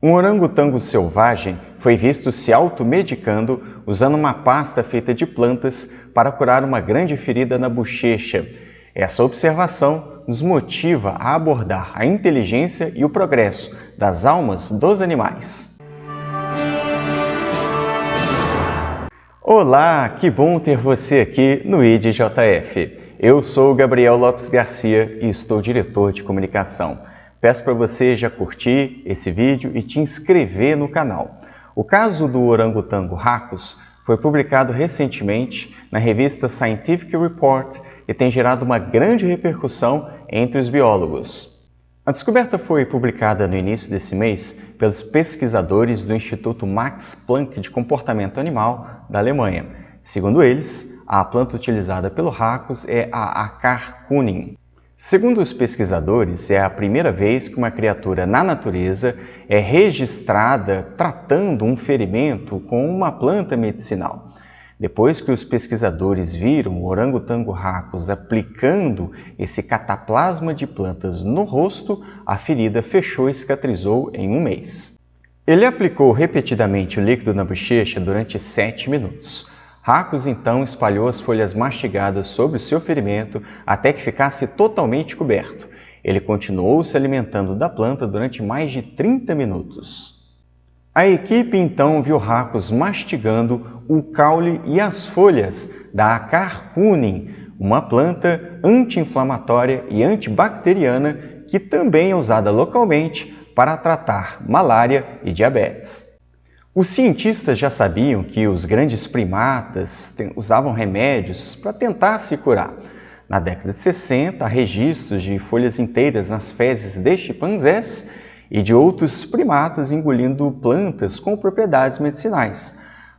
Um orangotango selvagem foi visto se automedicando usando uma pasta feita de plantas para curar uma grande ferida na bochecha. Essa observação nos motiva a abordar a inteligência e o progresso das almas dos animais. Olá, que bom ter você aqui no IDJF. Eu sou Gabriel Lopes Garcia e estou diretor de comunicação. Peço para você já curtir esse vídeo e te inscrever no canal. O caso do orangotango Racus foi publicado recentemente na revista Scientific Report e tem gerado uma grande repercussão entre os biólogos. A descoberta foi publicada no início desse mês pelos pesquisadores do Instituto Max Planck de Comportamento Animal da Alemanha. Segundo eles, a planta utilizada pelo Racus é a Acar Kunin. Segundo os pesquisadores, é a primeira vez que uma criatura na natureza é registrada tratando um ferimento com uma planta medicinal. Depois que os pesquisadores viram o orangotango Racus aplicando esse cataplasma de plantas no rosto, a ferida fechou e cicatrizou em um mês. Ele aplicou repetidamente o líquido na bochecha durante 7 minutos. Racus então espalhou as folhas mastigadas sobre o seu ferimento até que ficasse totalmente coberto. Ele continuou se alimentando da planta durante mais de 30 minutos. A equipe então viu Racus mastigando o caule e as folhas da Acar Kunin, uma planta anti-inflamatória e antibacteriana que também é usada localmente para tratar malária e diabetes. Os cientistas já sabiam que os grandes primatas usavam remédios para tentar se curar. Na década de 60, há registros de folhas inteiras nas fezes de chimpanzés e de outros primatas engolindo plantas com propriedades medicinais.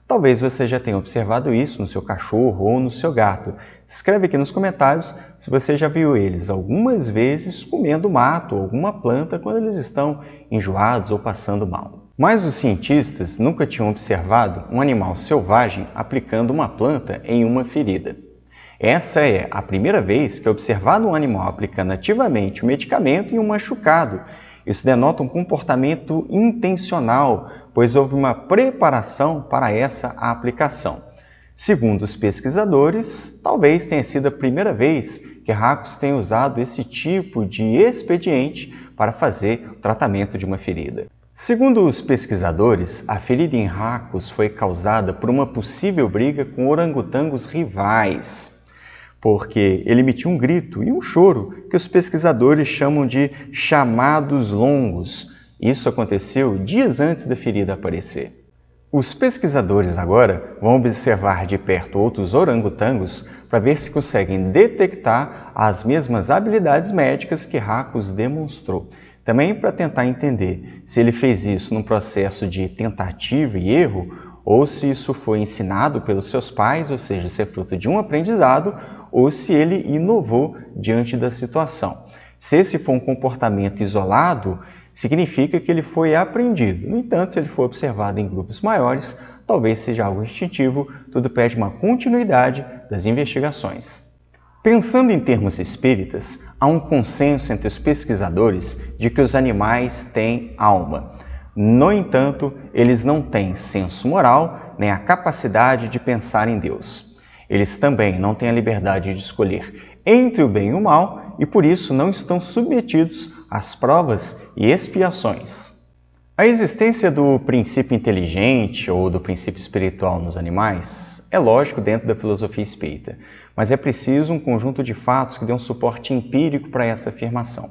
Talvez você já tenha observado isso no seu cachorro ou no seu gato. Escreve aqui nos comentários se você já viu eles algumas vezes comendo mato ou alguma planta quando eles estão enjoados ou passando mal. Mas os cientistas nunca tinham observado um animal selvagem aplicando uma planta em uma ferida. Essa é a primeira vez que é observado um animal aplicando ativamente o medicamento em um machucado. Isso denota um comportamento intencional, pois houve uma preparação para essa aplicação. Segundo os pesquisadores, talvez tenha sido a primeira vez que Racus tenha usado esse tipo de expediente para fazer o tratamento de uma ferida. Segundo os pesquisadores, a ferida em Racus foi causada por uma possível briga com orangotangos rivais, porque ele emitiu um grito e um choro que os pesquisadores chamam de chamados longos. Isso aconteceu dias antes da ferida aparecer. Os pesquisadores agora vão observar de perto outros orangotangos para ver se conseguem detectar as mesmas habilidades médicas que Racus demonstrou. Também para tentar entender se ele fez isso num processo de tentativa e erro ou se isso foi ensinado pelos seus pais, ou seja, se é fruto de um aprendizado ou se ele inovou diante da situação. Se esse for um comportamento isolado, significa que ele foi aprendido. No entanto, se ele for observado em grupos maiores, talvez seja algo instintivo, tudo pede uma continuidade das investigações. Pensando em termos espíritas, há um consenso entre os pesquisadores de que os animais têm alma. No entanto, eles não têm senso moral nem a capacidade de pensar em Deus. Eles também não têm a liberdade de escolher entre o bem e o mal e por isso não estão submetidos às provas e expiações. A existência do princípio inteligente ou do princípio espiritual nos animais é lógico dentro da filosofia espírita, mas é preciso um conjunto de fatos que dê um suporte empírico para essa afirmação.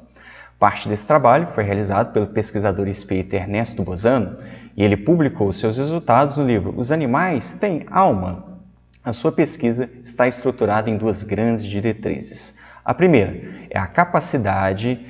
Parte desse trabalho foi realizado pelo pesquisador espírita Ernesto Bozano e ele publicou seus resultados no livro Os Animais Têm Alma. A sua pesquisa está estruturada em duas grandes diretrizes. A primeira é a capacidade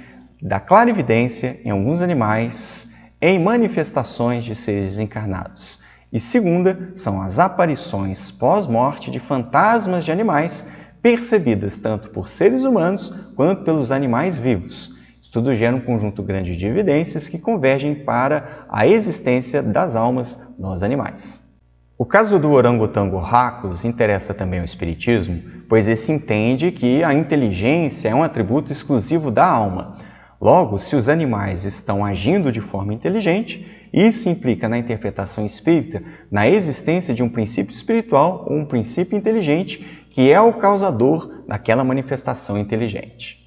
da clarividência em alguns animais em manifestações de seres desencarnados. E segunda, são as aparições pós-morte de fantasmas de animais percebidas tanto por seres humanos quanto pelos animais vivos. Isso tudo gera um conjunto grande de evidências que convergem para a existência das almas nos animais. O caso do orangotango Racus interessa também ao espiritismo, pois esse entende que a inteligência é um atributo exclusivo da alma. Logo, se os animais estão agindo de forma inteligente, Isso implica na interpretação espírita, na existência de um princípio espiritual ou um princípio inteligente que é o causador daquela manifestação inteligente.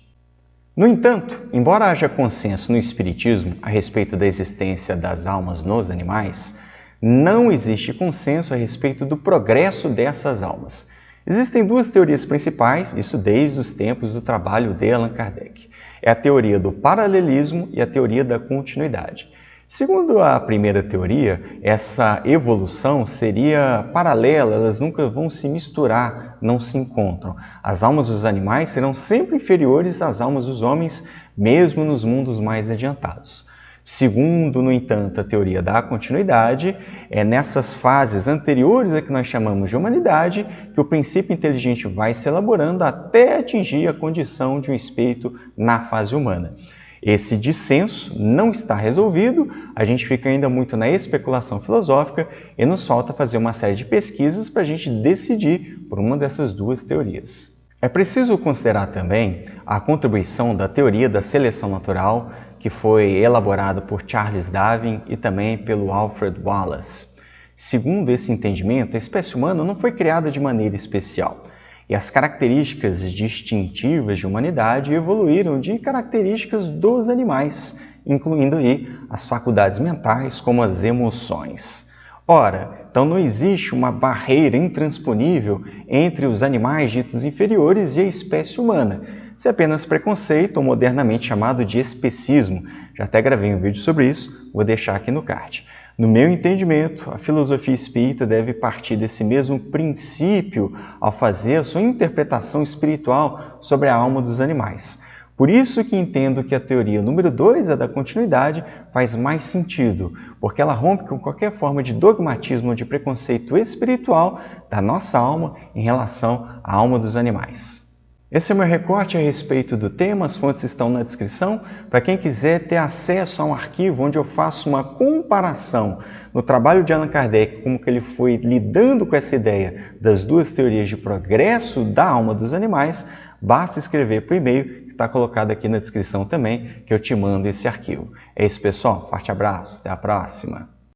No entanto, embora haja consenso no Espiritismo a respeito da existência das almas nos animais, não existe consenso a respeito do progresso dessas almas. Existem duas teorias principais, isso desde os tempos do trabalho de Allan Kardec. É a teoria do paralelismo e a teoria da continuidade. Segundo a primeira teoria, essa evolução seria paralela, elas nunca vão se misturar, não se encontram. As almas dos animais serão sempre inferiores às almas dos homens, mesmo nos mundos mais adiantados. Segundo, no entanto, a teoria da continuidade, é nessas fases anteriores a que nós chamamos de humanidade que o princípio inteligente vai se elaborando até atingir a condição de um espírito na fase humana. Esse dissenso não está resolvido, a gente fica ainda muito na especulação filosófica e nos falta fazer uma série de pesquisas para a gente decidir por uma dessas duas teorias. É preciso considerar também a contribuição da teoria da seleção natural, que foi elaborada por Charles Darwin e também pelo Alfred Wallace. Segundo esse entendimento, a espécie humana não foi criada de maneira especial. E as características distintivas de humanidade evoluíram de características dos animais, incluindo aí as faculdades mentais, como as emoções. Ora, então não existe uma barreira intransponível entre os animais ditos inferiores e a espécie humana. Isso é apenas preconceito, ou modernamente chamado de especismo. Já até gravei um vídeo sobre isso, vou deixar aqui no card. No meu entendimento, a filosofia espírita deve partir desse mesmo princípio ao fazer a sua interpretação espiritual sobre a alma dos animais. Por isso que entendo que a teoria número 2, a da continuidade, faz mais sentido, porque ela rompe com qualquer forma de dogmatismo ou de preconceito espiritual da nossa alma em relação à alma dos animais. Esse é o meu recorte a respeito do tema, as fontes estão na descrição. Para quem quiser ter acesso a um arquivo onde eu faço uma comparação no trabalho de Allan Kardec, como que ele foi lidando com essa ideia das duas teorias de progresso da alma dos animais, basta escrever para o e-mail que está colocado aqui na descrição também, que eu te mando esse arquivo. É isso, pessoal. Forte abraço. Até a próxima.